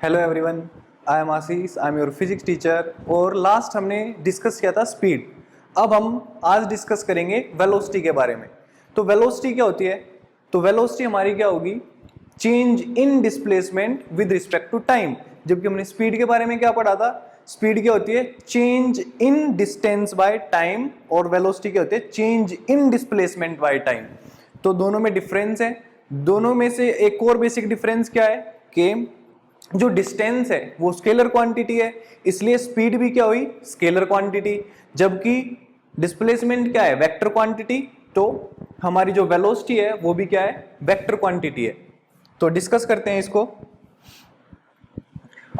Hello everyone, I am Ashish, I am your physics teacher. और last हमने discuss किया था स्पीड। अब हम आज डिस्कस करेंगे वेलोसिटी के बारे में। तो वेलोसिटी क्या होती है? तो वेलोसिटी हमारी क्या होगी? Change in displacement with respect to time. जबकि हमने स्पीड के बारे में क्या पढ़ा था? स्पीड क्या होती है? Change in distance by time. और वेलोसिटी क्या होती है? Change in displacement by time. तो दोनों में डिफरेंस है। दोनों में से एक और बेसिक डिफरेंस क्या है कि जो डिस्टेंस है वो स्केलर क्वांटिटी है, इसलिए स्पीड भी क्या हुई? Scalar quantity. जबकि डिस्प्लेसमेंट क्या है? Vector quantity. तो हमारी जो वेलोसिटी है वो भी क्या है? वेक्टर क्वांटिटी है। तो डिस्कस करते हैं इसको।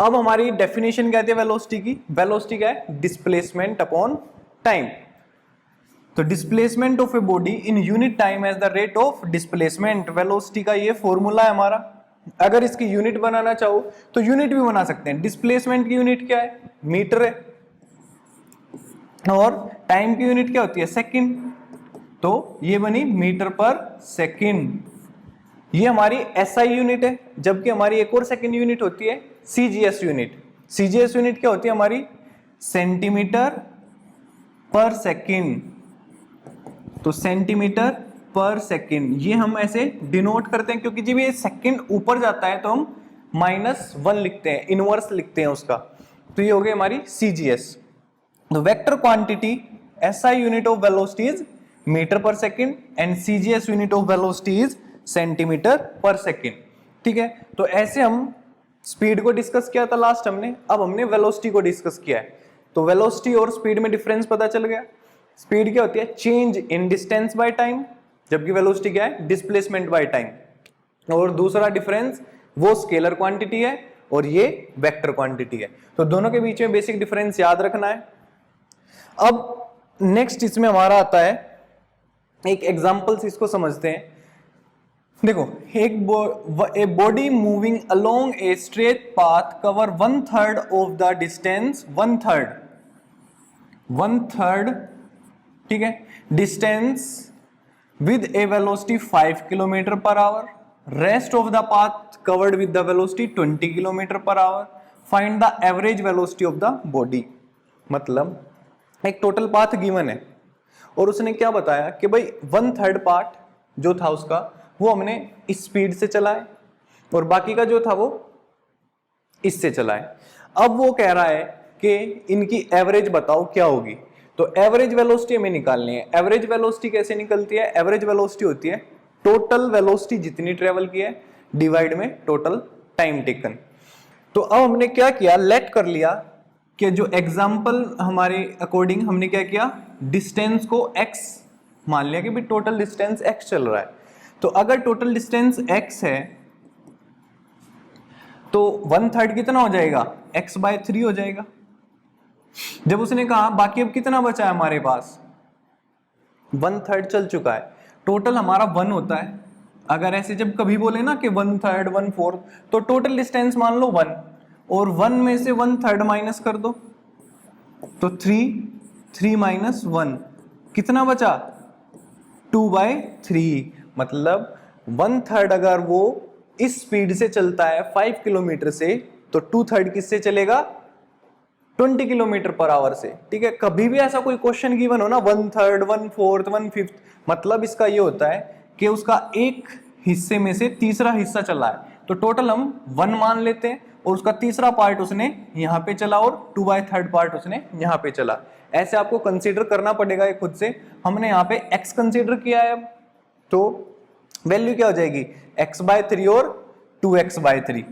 अब हमारी डेफिनेशन क्या है वेलोसिटी की? वेलोसिटी क्या है? Displacement upon time. तो displacement of a body in unit time as the rate of displacement. Velocity का ये फॉर्मूला है हमारा। अगर इसकी यूनिट बनाना चाहो तो यूनिट भी बना सकते हैं। डिस्प्लेसमेंट की यूनिट क्या है? मीटर है। और टाइम की यूनिट क्या होती है? सेकंड। तो ये बनी मीटर पर सेकंड। ये हमारी एसआई यूनिट है। जबकि हमारी एक और सेकंड यूनिट होती है सीजीएस यूनिट। सीजीएस यूनिट क्या होती है हमारी? Centimetre per second. तो सेंटीमीटर पर सेकंड ये हम ऐसे डिनोट करते हैं, क्योंकि जब ये सेकंड ऊपर जाता है तो हम -1 लिखते हैं, इनवर्स लिखते हैं उसका। तो ये हो गई हमारी सीजीएस। तो vector quantity SI unit of velocity is metre per second and CGS unit of velocity is centimetre per second. ठीक है, तो ऐसे हम स्पीड को डिस्कस किया था लास्ट हमने। अब हमने वेलोसिटी को डिस्कस किया है। तो वेलोसिटी और स्पीड में डिफरेंस पता चल गया। स्पीड क्या होती है? Change in distance by time. जबकि वेलोसिटी क्या है? Displacement by time. और दूसरा डिफरेंस वो स्केलर क्वांटिटी है और ये वेक्टर क्वांटिटी है। तो दोनों के बीच में बेसिक डिफरेंस याद रखना है। अब नेक्स्ट इसमें हमारा आता है एक एग्जांपल्स, इसको समझते हैं। देखो, ए body moving along a straight path cover 1/3 of the distance, 1/3 ठीक है, distance with A velocity 5 kilometre per hour. Rest of the path covered with the velocity 20 kilometre per hour. Find the average velocity of the body. मतलब एक total path given है और उसने क्या बताया कि भाई 1/3 पार्ट जो था उसका वो हमने इस स्पीड से चला है और बाकी का जो था वो इससे चला है। अब वो कह रहा है कि इनकी एवरेज बताओ क्या होगी। तो एवरेज वेलोसिटी हमें निकालनी है। एवरेज वेलोसिटी कैसे निकलती है? एवरेज वेलोसिटी होती है टोटल वेलोसिटी जितनी ट्रेवल की है डिवाइड में टोटल टाइम टेकन। तो अब हमने क्या किया? लेट कर लिया कि जो एग्जांपल हमारे अकॉर्डिंग हमने क्या किया? डिस्टेंस को x मान लिया कि भाई टोटल डिस्टेंस x चल रहा है। तो अगर टोटल डिस्टेंस x है तो 1/3 कितना हो जाएगा? x/3 हो जाएगा। जब उसने कहा बाकी अब कितना बचा है हमारे पास? 1/3 चल चुका है। टोटल हमारा 1 होता है। अगर ऐसे जब कभी बोले ना कि 1/3 1/4 तो टोटल डिस्टेंस मान लो 1 और 1 में से 1/3 माइनस कर दो तो 3 माइनस 1 कितना बचा? 2/3। मतलब 1/3 अगर वो इस स्पीड से चलता है 5 किलोमीटर से तो 2/3 किससे चलेगा? 20 किलोमीटर पर आवर से। ठीक है, कभी भी ऐसा कोई क्वेश्चन गिवन हो ना 1/3 1/4 1/5, मतलब इसका ये होता है कि उसका एक हिस्से में से तीसरा हिस्सा चला है। तो टोटल हम 1 मान लेते हैं और उसका तीसरा पार्ट उसने यहाँ पे चला और 2/3 पार्ट उसने यहाँ पे चला। ऐसे आपको कंसीडर करना पड़ेगा ये खुद से। हमने यहाँ पे x कंसीडर किया है, तो वैल्यू क्या हो जाएगी? x/3 और 2x/3।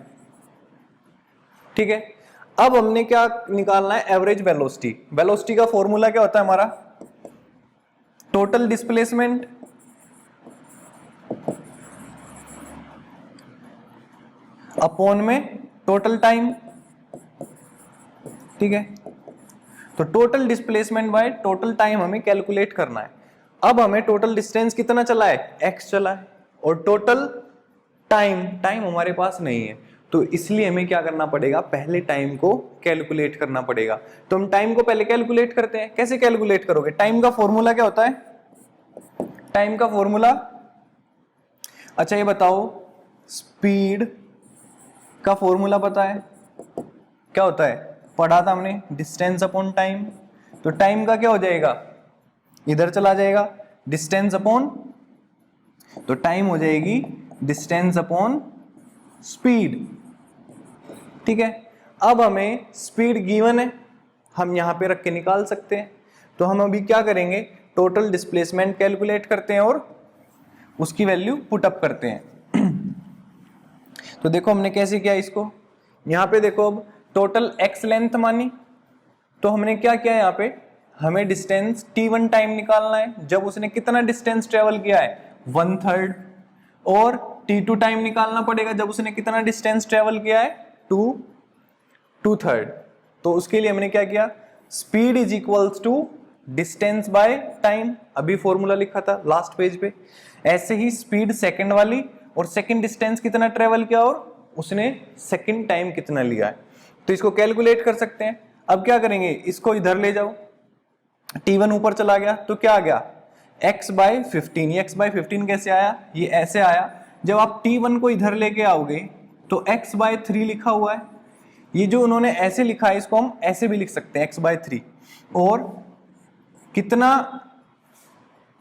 ठीक है, अब हमने क्या निकालना है? Average velocity. वेलोसिटी का फॉर्मूला क्या होता है हमारा? टोटल डिस्प्लेसमेंट अपॉन में टोटल टाइम। ठीक है, तो total displacement by total time हमें कैलकुलेट करना है। अब हमें टोटल डिस्टेंस कितना चला है? x चला है और टोटल टाइम हमारे पास नहीं है, तो इसलिए हमें क्या करना पड़ेगा? पहले टाइम को कैलकुलेट करना पड़ेगा। तो हम टाइम को पहले कैलकुलेट करते हैं। कैसे कैलकुलेट करोगे? टाइम का फॉर्मूला क्या होता है? टाइम का फॉर्मूला, अच्छा ये बताओ, स्पीड का फॉर्मूला पता है? क्या होता है, पढ़ा था हमने, डिस्टेंस अपॉन टाइम। तो टाइम का क्या हो जाएगा, इधर चला जाएगा, डिस्टेंस अपॉन, तो टाइम हो जाएगी डिस्टेंस अपॉन स्पीड। ठीक है, अब हमें स्पीड गिवन है, हम यहां पे रख के निकाल सकते हैं। तो हम अभी क्या करेंगे, टोटल डिस्प्लेसमेंट कैलकुलेट करते हैं और उसकी वैल्यू पुट अप करते हैं। तो देखो हमने कैसे किया इसको, यहां पे देखो अब टोटल एक्स लेंथ मानी, तो हमने क्या किया, यहाँ पे हमें डिस्टेंस t1 टाइम निकालना है, जब उसने कितना डिस्टेंस ट्रेवल किया है 1/3, और t2 टाइम निकालना पड़ेगा जब उसने कितना डिस्टेंस ट्रेवल किया है 2/3। तो उसके लिए हमने क्या किया, speed is equals to distance by time, अभी फॉर्मूला लिखा था लास्ट पेज पे। ऐसे ही स्पीड सेकंड वाली, और सेकंड डिस्टेंस कितना ट्रेवल किया और उसने सेकंड टाइम कितना लिया है, तो इसको कैलकुलेट कर सकते हैं। अब क्या करेंगे, इसको इधर ले जाओ, t1 ऊपर चला गया तो क्या आ गया x/15। ये x/15 कैसे आया, ये ऐसे आया, जब आप t1 को इधर लेके आओगे तो x/3 लिखा हुआ है, ये जो उन्होंने ऐसे लिखा है इसको हम ऐसे भी लिख सकते हैं x/3। और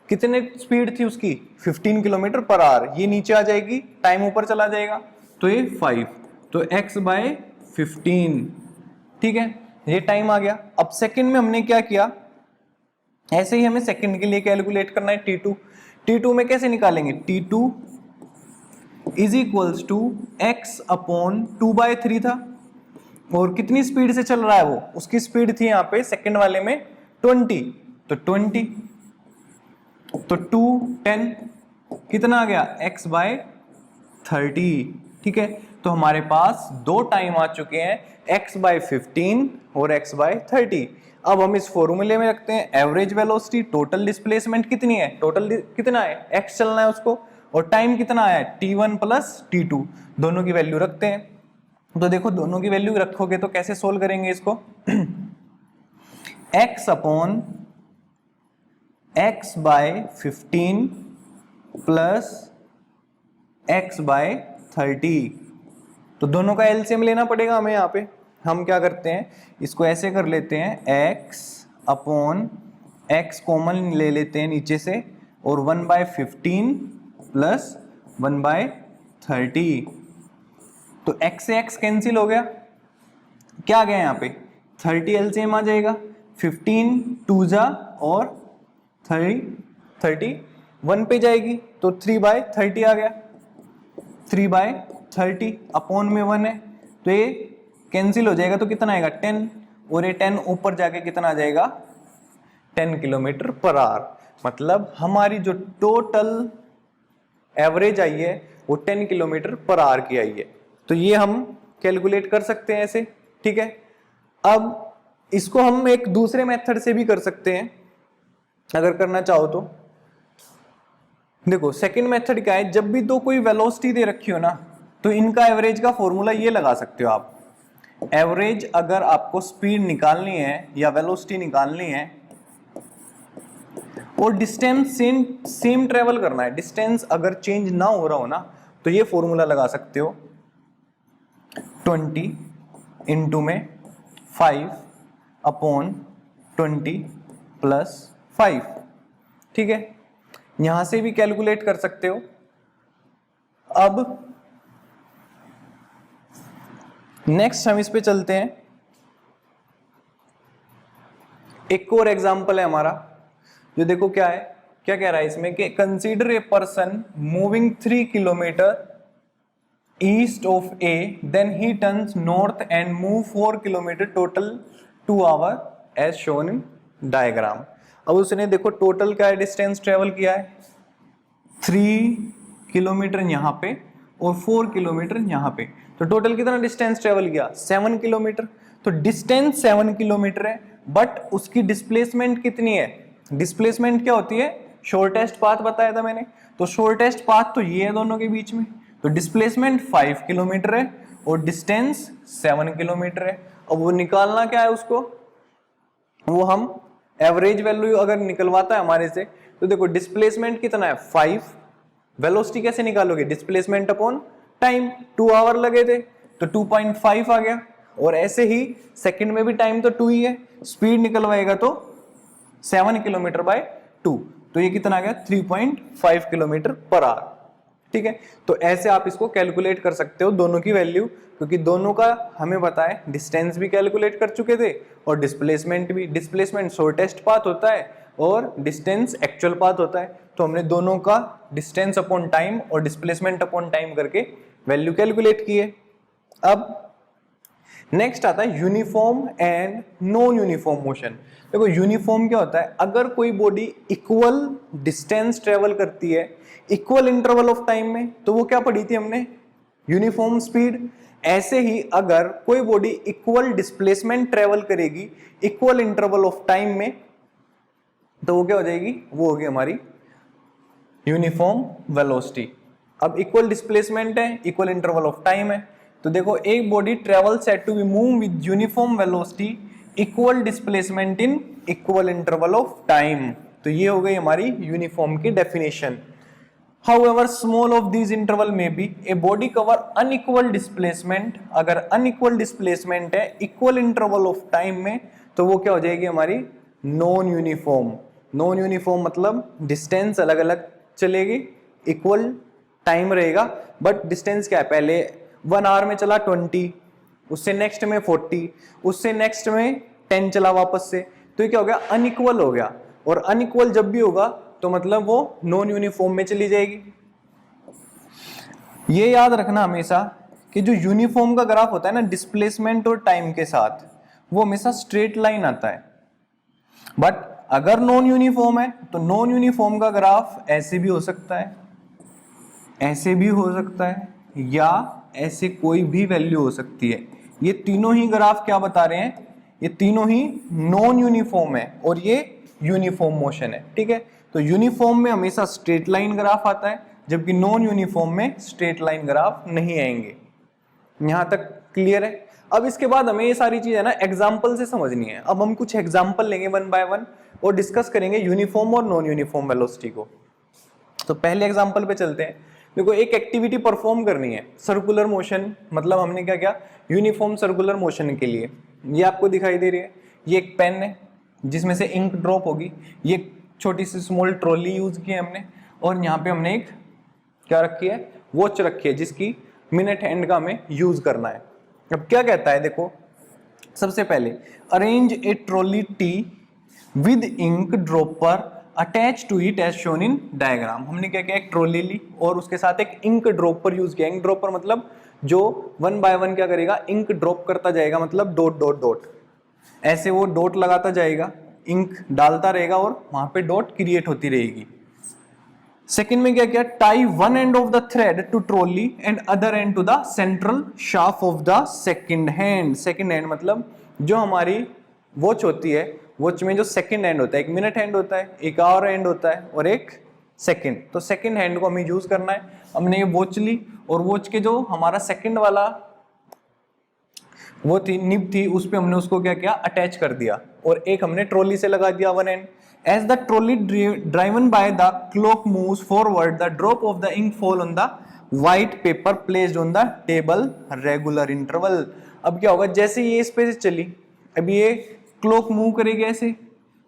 कितने स्पीड थी उसकी 15 किलोमीटर पर आवर, ये नीचे आ जाएगी, टाइम ऊपर चला जाएगा, तो ये 5, तो x/15। ठीक है, ये टाइम आ गया। अब सेकंड में हमने क्या किया, ऐसे ही हमें सेकंड के लिए कैलकुलेट करना है t2 में कैसे निकालेंगे, t2 is equals to x/2/3 था, और कितनी स्पीड से चल रहा है वो, उसकी स्पीड थी यहाँ पे सेकंड वाले में 20, तो 20, तो 2 10 कितना आ गया x/30। ठीक है, तो हमारे पास दो टाइम आ चुके हैं, x/15 और x/30। अब हम इस फॉर्मूले में रखते हैं एवरेज वेलोसिटी, टोटल डिस्प्लेसमेंट कितनी है, टोटल कितना है, x चलना है उसको, और टाइम कितना है t1 प्लस t2, दोनों की वैल्यू रखते हैं। तो देखो दोनों की वैल्यू रखोगे तो कैसे सोल्व करेंगे इसको, x/15 प्लस x/30, तो दोनों का एलसीएम लेना पड़ेगा हमें। यहाँ पे हम क्या करते हैं, इसको ऐसे कर लेते हैं, x/x कॉमन ले लेते हैं नीचे से, और 1/15 प्लस 1/30, तो x से x कैंसिल हो गया, क्या आ गया यहाँ पे 30 एलसीएम आ जाएगा, 15 2 जा और 30 1 पे जाएगी, तो 3/30 आ गया, 3/30 अपॉन में 1 है, तो ये कैंसिल हो जाएगा, तो कितना आएगा 10, और ये 10 ऊपर जाके कितना आ जाएगा 10 किलोमीटर पर आवर। मतलब हमारी जो टोटल एवरेज आई है वो 10 किलोमीटर पर आवर की आई है। तो ये हम कैलकुलेट कर सकते हैं ऐसे। ठीक है, अब इसको हम एक दूसरे मेथड से भी कर सकते हैं अगर करना चाहो तो। देखो सेकंड मेथड क्या है, जब भी दो कोई वेलोसिटी दे रखी हो ना, तो इनका एवरेज का फॉर्मूला ये लगा सकते हो आप। एवरेज अगर आपको स्पीड निकालनी है या वेलोसिटी निकालनी है और डिस्टेंस सेम ट्रेवल करना है, डिस्टेंस अगर चेंज ना हो रहा हो ना, तो ये फॉर्मूला लगा सकते हो 20 इंटू में 5/20 प्लस 5। ठीक है, यहां से भी कैलकुलेट कर सकते हो। अब नेक्स्ट हम इस पे चलते हैं, एक और एग्जांपल है हमारा, जो देखो क्या है, क्या कह रहा है इसमें कि consider a person moving 3 kilometre east of A, then he turns north and move 4 kilometre total 2 hour as shown in diagram. अब उसने देखो टोटल क्या डिस्टेंस ट्रेवल किया है, 3 किलोमीटर यहां पे और 4 किलोमीटर यहां पे, तो टोटल कितना डिस्टेंस ट्रेवल किया 7 किलोमीटर। तो डिस्टेंस 7 किलोमीटर है, बट उसकी डिस्प्लेसमेंट कितनी है, डिस्प्लेसमेंट क्या होती है, शॉर्टेस्ट पाथ बताया था मैंने, तो शॉर्टेस्ट पाथ तो ये है दोनों के बीच में, तो डिस्प्लेसमेंट 5 किलोमीटर है और डिस्टेंस 7 किलोमीटर है। अब वो निकालना क्या है उसको, वो हम एवरेज वैल्यू अगर निकलवाता है हमारे से, तो देखो डिस्प्लेसमेंट कितना है 5, वेलोसिटी कैसे निकालोगे, डिस्प्लेसमेंट अपॉन टाइम, 2 आवर लगे थे तो 2.5 आ गया, और ऐसे ही सेकंड में भी टाइम तो 2 ही है, स्पीड निकलवाएगा तो 7 किलोमीटर बाय 2, तो ये कितना आ गया 3.5 किलोमीटर पर आवर। ठीक है, तो ऐसे आप इसको कैलकुलेट कर सकते हो दोनों की वैल्यू, क्योंकि दोनों का हमें पता है, डिस्टेंस भी कैलकुलेट कर चुके थे और डिस्प्लेसमेंट भी। डिस्प्लेसमेंट शॉर्टेस्ट पाथ होता है और डिस्टेंस एक्चुअल पाथ होता है, तो हमने दोनों का डिस्टेंस अपॉन टाइम और डिस्प्लेसमेंट अपॉन टाइम करके वैल्यू कैलकुलेट की है। अब नेक्स्ट आता है uniform and non uniform motion. देखो यूनिफॉर्म क्या होता है, अगर कोई बॉडी इक्वल डिस्टेंस ट्रेवल करती है इक्वल इंटरवल ऑफ टाइम में, तो वो क्या पढ़ी थी हमने, यूनिफॉर्म स्पीड। ऐसे ही अगर कोई बॉडी इक्वल डिस्प्लेसमेंट ट्रेवल करेगी इक्वल इंटरवल ऑफ टाइम में, तो वो क्या हो जाएगी, वो होगी हमारी यूनिफॉर्म वेलोसिटी। अब इक्वल डिस्प्लेसमेंट है, इक्वल इंटरवल ऑफ टाइम है, तो देखो एक body travel said to be move with uniform velocity equal displacement in equal interval of time, तो ये हो गई हमारी यूनिफॉर्म की definition. However, small of these interval may be a body cover unequal displacement। अगर unequal displacement है equal interval of time में, तो वो क्या हो जाएगी हमारी नॉन यूनिफॉर्म। नॉन यूनिफॉर्म मतलब डिस्टेंस अलग अलग चलेगी, इक्वल टाइम रहेगा, बट डिस्टेंस क्या है, पहले 1 आवर में चला 20, उससे नेक्स्ट में 40, उससे नेक्स्ट में 10 चला वापस से, तो ये क्या हो गया, अनइक्वल हो गया। और अनइक्वल जब भी होगा तो मतलब वो नॉन यूनिफॉर्म में चली जाएगी। ये याद रखना हमेशा कि जो यूनिफॉर्म का ग्राफ होता है ना डिस्प्लेसमेंट और टाइम के साथ, वो हमेशा स्ट्रेट लाइन आता है। बट अगर नॉन यूनिफॉर्म है तो नॉन यूनिफॉर्म का ग्राफ ऐसे भी हो सकता है, ऐसे भी हो सकता है, या ऐसे कोई भी वैल्यू हो सकती है। ये तीनों ही ग्राफ क्या बता रहे हैं, ये तीनों ही नॉन यूनिफॉर्म है और ये यूनिफॉर्म मोशन है। ठीक है, तो यूनिफॉर्म में हमेशा स्ट्रेट लाइन ग्राफ आता है, जबकि नॉन यूनिफॉर्म में स्ट्रेट लाइन ग्राफ नहीं आएंगे। यहां तक क्लियर है। अब इसके बाद हमें ये सारी चीज है ना एग्जाम्पल से समझनी है। अब हम कुछ एग्जाम्पल लेंगे 1 बाय 1 और डिस्कस करेंगे यूनिफॉर्म और नॉन यूनिफॉर्म वेलोसिटी को। तो पहले एग्जाम्पल पे चलते हैं। देखो एक एक्टिविटी परफॉर्म करनी है, सर्कुलर मोशन, मतलब हमने क्या किया, यूनिफॉर्म सर्कुलर मोशन के लिए ये आपको दिखाई दे रही है, ये एक पेन है जिसमें से इंक ड्रॉप होगी, ये छोटी सी स्मॉल ट्रॉली यूज की है हमने, और यहाँ पे हमने एक क्या रखी है, वॉच रखी है जिसकी मिनट हैंड का हमें यूज करना है। अब क्या कहता है, देखो सबसे पहले arrange a trolley T with ink dropper attach to it as shown in diagram. हमने क्या किया, एक ट्रॉली ली और उसके साथ एक इंक ड्रॉपर यूज किया। इंक ड्रॉपर मतलब जो 1 बाय 1 क्या करेगा, इंक ड्रॉप करता जाएगा, मतलब डॉट डॉट डॉट, ऐसे वो डॉट लगाता जाएगा, इंक डालता रहेगा और वहां पे डॉट क्रिएट होती रहेगी। सेकंड में क्या किया, tie one end of the thread to trolley and other end to the central shaft of the second hand. Second hand मतलब जो हमारी वॉच होती है, वॉच में जो सेकंड हैंड होता है, एक मिनट हैंड होता है, एक आवर हैंड होता है और एक सेकंड, तो सेकंड हैंड को हमें यूज करना है। हमने ये वॉच ली और वॉच के जो हमारा सेकंड वाला वो थी निब थी, उस पे हमने उसको क्या किया, अटैच कर दिया, और एक हमने ट्रॉली से लगा दिया one end. As the trolley driven by the clock moves forward, the drop of the ink fall on the white paper placed on the table regular interval. अब क्या होगा, जैसे ये इस पे से चली, अब ये क्लॉक मूव करेगी ऐसे,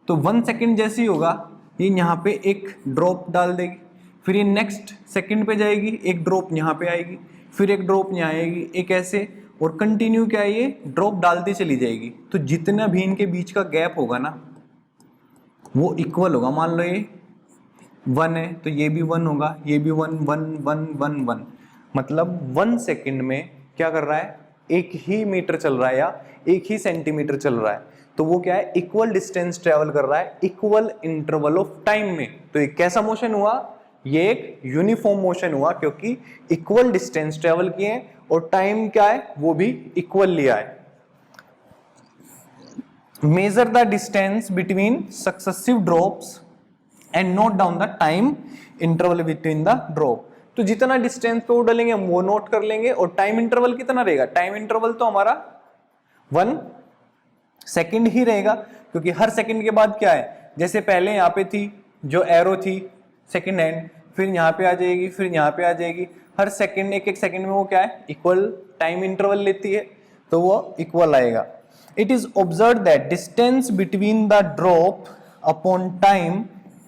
तो 1 सेकंड जैसे ही होगा ये यहाँ पे एक ड्रॉप डाल देगी, फिर ये नेक्स्ट सेकंड पे जाएगी, एक ड्रॉप यहाँ पे आएगी, फिर एक ड्रॉप यहाँ आएगी, एक ऐसे, और कंटिन्यू क्या है, ये ड्रॉप डालती चली जाएगी। तो जितना भी इनके बीच का गैप होगा ना वो इक्वल होगा। मान लो ये 1 है तो ये भी 1 होगा, ये भी 1 1 1 1 1, मतलब 1 सेकंड में क्या कर रहा है, एक ही मीटर चल रहा है या एक ही सेंटीमीटर चल रहा है, तो वो क्या है, इक्वल डिस्टेंस ट्रेवल कर रहा है इक्वल इंटरवल ऑफ टाइम में। तो ये कैसा मोशन हुआ, ये एक यूनिफॉर्म मोशन हुआ, क्योंकि इक्वल डिस्टेंस ट्रेवल किए और टाइम क्या है वो भी इक्वल लिया है। Measure the distance between successive drops and note down the time interval between the drop. तो जितना डिस्टेंस पे वो डालेंगे हम वो नोट कर लेंगे, और टाइम इंटरवल कितना रहेगा, टाइम इंटरवल तो हमारा 1 सेकंड ही रहेगा, क्योंकि हर सेकंड के बाद क्या है, जैसे पहले यहाँ पे थी जो एरो थी सेकंड हैंड, फिर यहाँ पे आ जाएगी, फिर यहाँ पे आ जाएगी, हर सेकंड एक एक सेकंड में वो क्या है, इक्वल टाइम इंटरवल लेती है। तो वो इक्वल आएगा। It is observe that distance between the drop upon time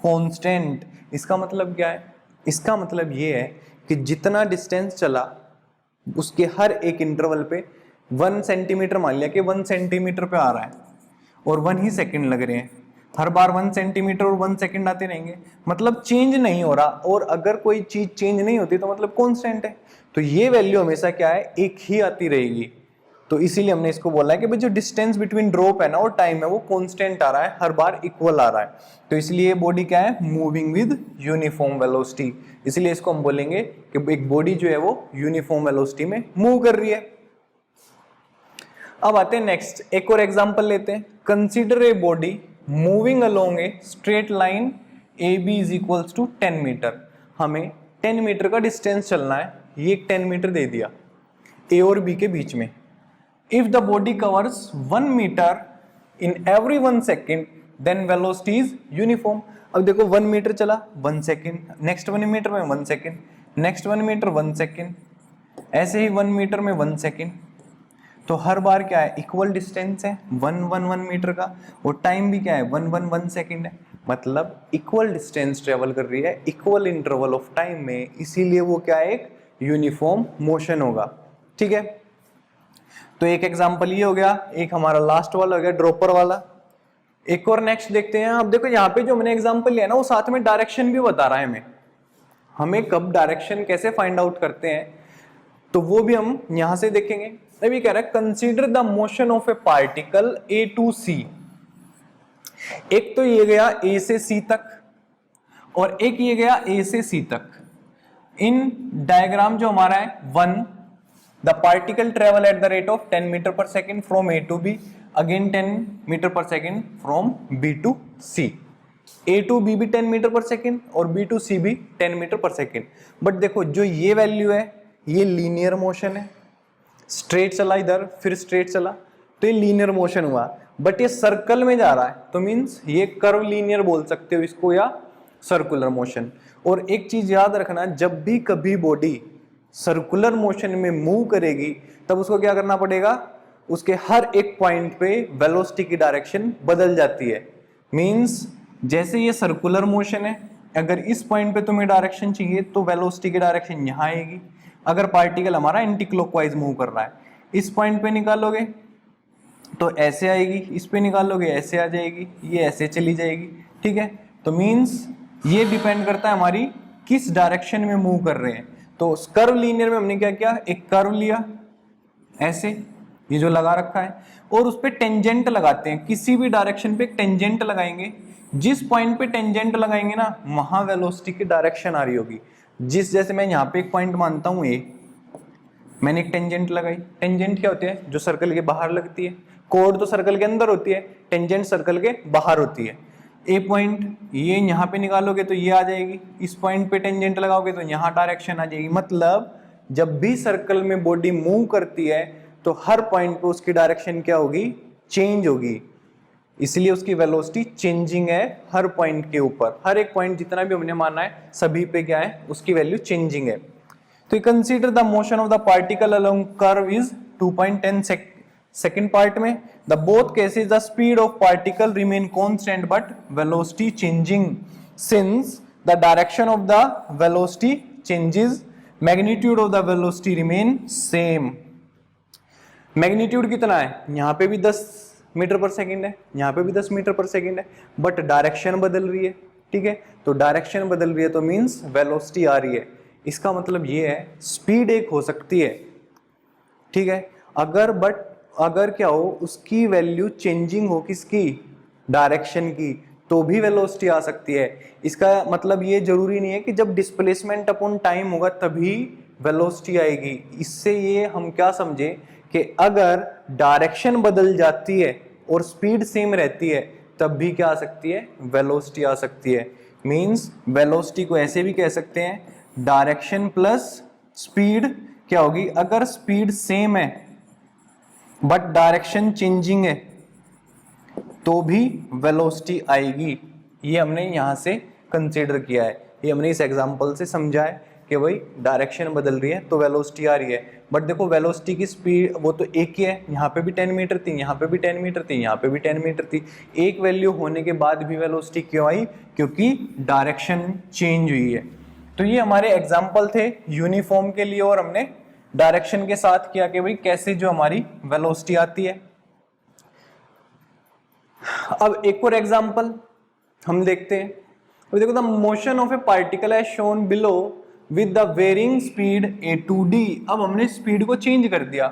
constant. इसका मतलब क्या है? इसका मतलब ये है कि जितना डिस्टेंस चला उसके हर एक इंटरवल पे 1 सेंटीमीटर, मान लिया कि 1 सेंटीमीटर पे आ रहा है और 1 ही सेकंड लग रहे हैं, हर बार 1 सेंटीमीटर और 1 सेकंड आते रहेंगे, मतलब चेंज नहीं हो रहा। और अगर कोई चीज चेंज नहीं होती तो मतलब कांस्टेंट है, तो ये वैल्यू हमेशा क्या है? एक ही आती रहेगी। तो इसीलिए हमने इसको बोला है कि भाई जो डिस्टेंस बिटवीन ड्रॉप है ना और टाइम है वो कांस्टेंट आ रहा है, हर बार इक्वल आ रहा है। तो इसलिए बॉडी क्या है? Moving with uniform velocity. इसलिए इसको हम बोलेंगे कि एक बॉडी जो है वो यूनिफॉर्म वेलोसिटी में मूव कर रही है। अब आते हैं नेक्स्ट, एक और एग्जांपल लेते हैं। Consider a body moving along a straight line A B is equals to 10 metre. हमें 10 मीटर का डिस्टेंस चलना है, ये 10 मीटर दे दिया ए और बी के बीच में। If the body covers 1 meter in every 1 second, then velocity is uniform. अब देखो 1 मीटर चला 1 सेकेंड, नेक्स्ट 1 मीटर में 1 सेकेंड, नेक्स्ट 1 मीटर 1 सेकेंड, ऐसे ही 1 मीटर में 1 सेकेंड। तो हर बार क्या है? इक्वल डिस्टेंस है 1 मीटर का, और टाइम भी क्या है? 1 सेकेंड है। मतलब इक्वल डिस्टेंस ट्रेवल कर रही है इक्वल इंटरवल ऑफ टाइम में, इसीलिए वो क्या है? एक यूनिफॉर्म मोशन होगा। ठीक है, तो एक एग्जांपल ये हो गया, एक हमारा लास्ट वाला हो गया ड्रॉपर वाला। एक और नेक्स्ट देखते हैं। अब देखो यहाँ पे जो मैंने एग्जांपल लिया ना वो साथ में डायरेक्शन भी बता रहा है हमें कब डायरेक्शन कैसे फाइंड आउट करते हैं, तो वो भी हम यहां से देखेंगे। अभी कह रहा है consider the motion of a particle A to C. एक तो ये गया ए से सी तक और एक ये गया ए से सी तक। इन डायग्राम जो हमारा है 1, the particle travel at the rate of 10 meter per second from A to B, again 10 meter per second from B to C. A to B भी 10 मीटर पर सेकेंड और B to C भी 10 metre पर second. But देखो जो ये value है ये लीनियर मोशन है, स्ट्रेट चला इधर फिर स्ट्रेट चला तो ये लीनियर मोशन हुआ। बट ये सर्कल में जा रहा है तो मीन्स ये कर्व लीनियर बोल सकते हो इसको या सर्कुलर मोशन। और एक चीज याद रखना, जब भी कभी बॉडी सर्कुलर मोशन में मूव करेगी तब उसको क्या करना पड़ेगा? उसके हर एक पॉइंट पे वेलोसिटी की डायरेक्शन बदल जाती है। मींस जैसे ये सर्कुलर मोशन है, अगर इस पॉइंट पे तुम्हें डायरेक्शन चाहिए तो वेलोसिटी की डायरेक्शन यहाँ आएगी। अगर पार्टिकल हमारा एंटी क्लॉकवाइज मूव कर रहा है, इस पॉइंट पे निकालोगे तो ऐसे आएगी, इस पे निकालोगे ऐसे आ जाएगी, ये ऐसे चली जाएगी। ठीक है, तो मीन्स ये डिपेंड करता है हमारी किस डायरेक्शन में मूव कर रहे हैं। तो कर्व लीनियर में हमने क्या किया? एक कर्व लिया ऐसे, ये जो लगा रखा है, और उस पे टेंजेंट लगाते हैं। किसी भी डायरेक्शन पे टेंजेंट लगाएंगे, जिस पॉइंट पे टेंजेंट लगाएंगे ना वहां वेलोसिटी की डायरेक्शन आ रही होगी। जैसे मैं यहाँ पे एक पॉइंट मानता हूँ ए, मैंने एक टेंजेंट लगाई। टेंजेंट क्या होती है? जो सर्कल के बाहर लगती है। कोड तो सर्कल के अंदर होती है, टेंजेंट सर्कल के बाहर होती है। ए पॉइंट ये यहाँ पे निकालोगे तो ये आ जाएगी, इस पॉइंट पे टेंजेंट लगाओगे तो यहाँ डायरेक्शन आ जाएगी। मतलब जब भी सर्कल में बॉडी मूव करती है तो हर पॉइंट पे उसकी डायरेक्शन क्या होगी? चेंज होगी। इसलिए उसकी वेलोसिटी चेंजिंग है हर पॉइंट के ऊपर। हर एक पॉइंट जितना भी हमने माना है सभी पे क्या है? उसकी वैल्यू चेंजिंग है। तो consider the motion of the particle along curve is 2.10 second part में the both cases the speed of particle remain constant but velocity changing since the direction of the velocity changes magnitude of the velocity remain same. Magnitude कितना है? यहाँ पे भी 10 metre पर second है, यहाँ पे भी 10 मीटर पर सेकेंड है, बट डायरेक्शन बदल रही है। ठीक है, तो डायरेक्शन बदल रही है तो मीन्स वेलोसिटी आ रही है। इसका मतलब ये है स्पीड एक हो सकती है, ठीक है, अगर क्या हो उसकी वैल्यू चेंजिंग हो, किसकी? डायरेक्शन की, तो भी वेलोसिटी आ सकती है। इसका मतलब ये जरूरी नहीं है कि जब डिस्प्लेसमेंट अपॉन टाइम होगा तभी वेलोसिटी आएगी। इससे ये हम क्या समझे कि अगर डायरेक्शन बदल जाती है और स्पीड सेम रहती है तब भी क्या आ सकती है? वेलोसिटी आ सकती है। मींस वेलोसिटी को ऐसे भी कह सकते हैं, डायरेक्शन प्लस स्पीड क्या होगी? अगर स्पीड सेम है बट डायरेक्शन चेंजिंग है तो भी वेलोसिटी आएगी। ये हमने यहां से कंसीडर किया है, ये हमने इस एग्जांपल से समझा है कि भाई डायरेक्शन बदल रही है तो वेलोसिटी आ रही है। बट देखो वेलोसिटी की स्पीड वो तो एक ही है, यहाँ पे भी 10 मीटर थी, यहाँ पे भी 10 मीटर थी, यहाँ पे भी 10 मीटर थी। एक वैल्यू होने के बाद भी वेलोसिटी क्यों आई? क्योंकि डायरेक्शन चेंज हुई है। तो ये हमारे एग्जाम्पल थे यूनिफॉर्म के लिए, और हमने डायरेक्शन के साथ किया कि भाई कैसे जो हमारी वेलोसिटी आती है। अब एक और एग्जाम्पल हम देखते हैं। तो देखो, the motion of a particle as shown below with the varying speed a2d। अब हमने स्पीड को चेंज कर दिया,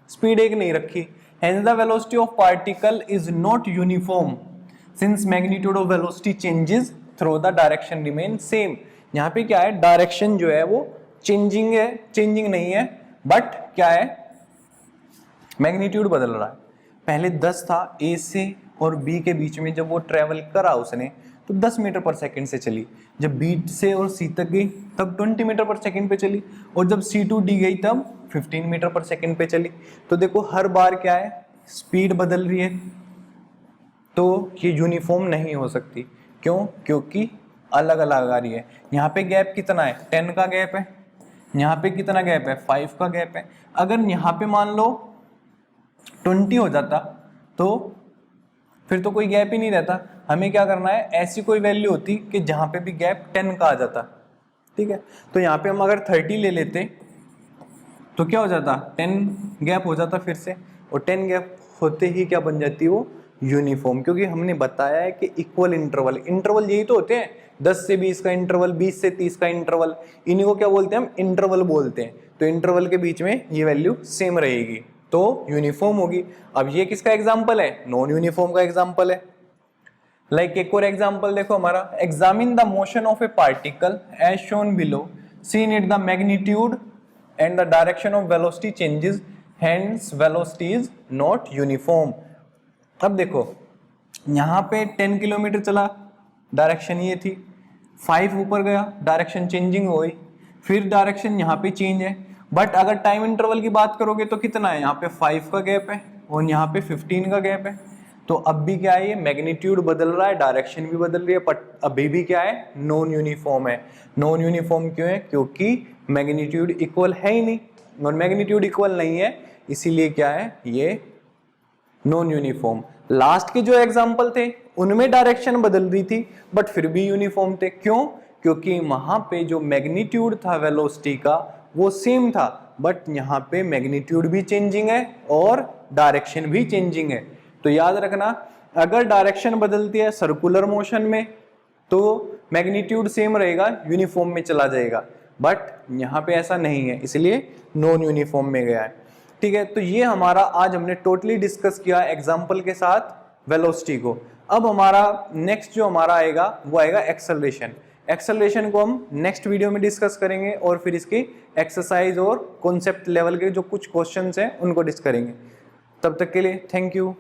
स्पीड एक नहीं रखी। Hence the velocity of particle is not uniform since magnitude of velocity changes through the direction remain same. यहाँ पे क्या है, डायरेक्शन जो है वो चेंजिंग है, चेंजिंग नहीं है, बट क्या है, मैग्नीट्यूड बदल रहा है। पहले 10 था, ए से और बी के बीच में जब वो ट्रेवल करा उसने तो 10 मीटर पर सेकंड से चली। जब बी से और सी तक गई तब 20 मीटर पर सेकंड पे चली, और जब सी टू डी गई तब 15 मीटर पर सेकंड पे चली। तो देखो हर बार क्या है, स्पीड बदल रही है, तो ये यूनिफॉर्म नहीं हो सकती। क्यों? क्योंकि अलग अलग आ रही है। यहाँ पे गैप कितना है, 10 का गैप है, यहाँ पे कितना गैप है, 5 का गैप है। अगर यहाँ पे मान लो 20 हो जाता तो फिर तो कोई गैप ही नहीं रहता। हमें क्या करना है, ऐसी कोई वैल्यू होती कि जहां पे भी गैप 10 का आ जाता, ठीक है। तो यहाँ पे हम अगर 30 ले लेते तो क्या हो जाता, 10 गैप हो जाता फिर से, और 10 गैप होते ही क्या बन जाती है वो, यूनिफॉर्म। क्योंकि हमने बताया है कि इक्वल इंटरवल, इंटरवल यही तो होते हैं, 10 से 20 का इंटरवल, 20 से 30 का इंटरवल, इन्हीं को क्या बोलते हैं हम, इंटरवल बोलते हैं। तो इंटरवल के बीच में ये वैल्यू सेम रहेगी तो यूनिफॉर्म होगी। अब ये किसका एग्जाम्पल है, नॉन यूनिफॉर्म का एग्जाम्पल है। लाइक एक और एग्जाम्पल देखो हमारा, examine the motion of a particle as shown below, seen it the magnitude and the direction of velocity changes, hence velocity is not uniform. अब देखो यहाँ पे 10 किलोमीटर चला, डायरेक्शन ये थी, 5 ऊपर गया, डायरेक्शन चेंजिंग हो गई, फिर डायरेक्शन यहाँ पे चेंज है। बट अगर टाइम इंटरवल की बात करोगे तो कितना है, यहाँ पे 5 का गैप है और यहाँ पे 15 का गैप है। तो अब भी क्या है, ये मैग्नीट्यूड बदल रहा है, डायरेक्शन भी बदल रही है, बट अभी भी क्या है, नॉन यूनिफॉर्म है। नॉन यूनिफॉर्म क्यों है, क्योंकि मैग्नीट्यूड इक्वल है ही नहीं, और मैग्नीट्यूड इक्वल नहीं है इसीलिए क्या है, ये नॉन यूनिफॉर्म। लास्ट के जो एग्जाम्पल थे उनमें डायरेक्शन बदल रही थी बट फिर भी यूनिफॉर्म थे। क्यों? क्योंकि वहां पे जो मैग्नीट्यूड था वेलोसिटी का वो सेम था, बट यहाँ पे मैग्नीट्यूड भी चेंजिंग है और डायरेक्शन भी चेंजिंग है। तो याद रखना, अगर डायरेक्शन बदलती है सर्कुलर मोशन में तो मैग्नीट्यूड सेम रहेगा, यूनिफॉर्म में चला जाएगा, बट यहाँ पे ऐसा नहीं है, इसलिए नॉन यूनिफॉर्म में गया है। ठीक है, तो ये हमारा आज हमने टोटली डिस्कस किया एग्जाम्पल के साथ वेलोसिटी को। अब हमारा नेक्स्ट जो हमारा आएगा वो आएगा एक्सेलरेशन। एक्सेलरेशन को हम नेक्स्ट वीडियो में डिस्कस करेंगे और फिर इसकी एक्सरसाइज और कॉन्सेप्ट लेवल के जो कुछ क्वेश्चंस हैं उनको डिस्कस करेंगे। तब तक के लिए थैंक यू।